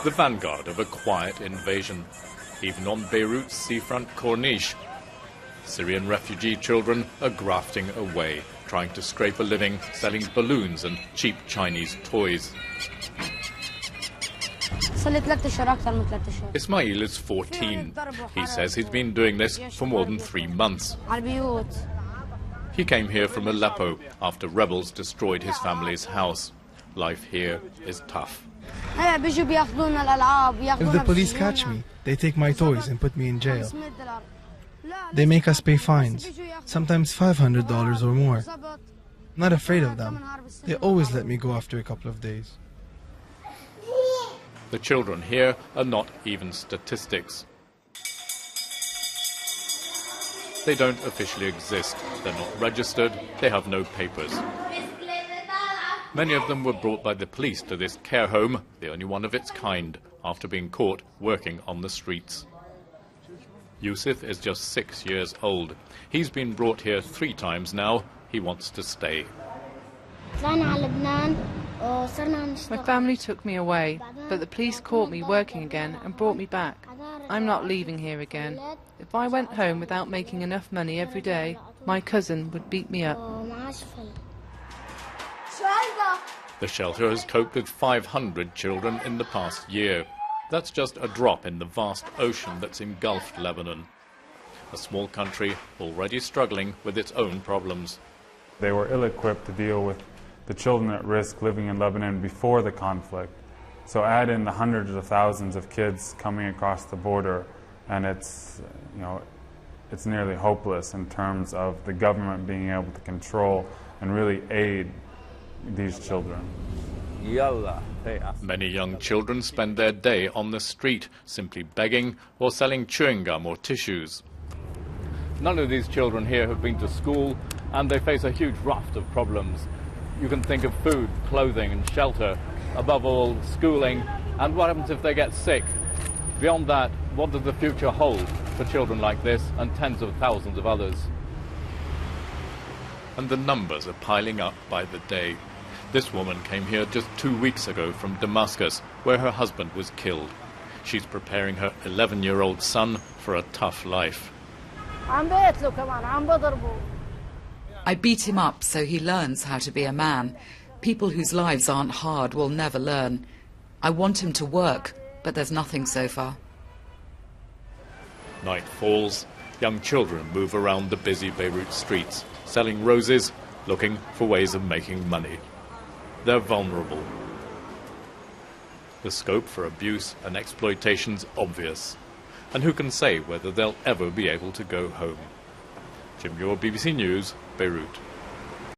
the vanguard of a quiet invasion, even on Beirut's seafront Corniche. Syrian refugee children are grafting away, trying to scrape a living selling balloons and cheap Chinese toys. Ismail is 14. He says he's been doing this for more than 3 months. He came here from Aleppo after rebels destroyed his family's house. Life here is tough. If the police catch me, they take my toys and put me in jail. They make us pay fines, sometimes $500 or more. Not afraid of them. They always let me go after a couple of days. The children here are not even statistics. They don't officially exist. They're not registered. They have no papers. Many of them were brought by the police to this care home, the only one of its kind, after being caught working on the streets. Yusuf is just 6 years old. He's been brought here 3 times now. He wants to stay. My family took me away, but the police caught me working again and brought me back. I'm not leaving here again. If I went home without making enough money every day, my cousin would beat me up. The shelter has coped with 500 children in the past year. That's just a drop in the vast ocean that's engulfed Lebanon. A small country already struggling with its own problems. They were ill-equipped to deal with the children at risk living in Lebanon before the conflict. So add in the hundreds of thousands of kids coming across the border, and it's nearly hopeless in terms of the government being able to control and really aid these children. Many young children spend their day on the street, simply begging or selling chewing gum or tissues. None of these children here have been to school, and they face a huge raft of problems. You can think of food, clothing and shelter, above all schooling, and what happens if they get sick? Beyond that, what does the future hold for children like this and tens of thousands of others? And the numbers are piling up by the day. This woman came here just 2 weeks ago from Damascus, where her husband was killed. She's preparing her 11-year-old son for a tough life. I beat him up so he learns how to be a man. People whose lives aren't hard will never learn. I want him to work, but there's nothing so far. Night falls. Young children move around the busy Beirut streets, selling roses, looking for ways of making money. They're vulnerable. The scope for abuse and exploitation's obvious. And who can say whether they'll ever be able to go home? Muir, BBC News, Beirut.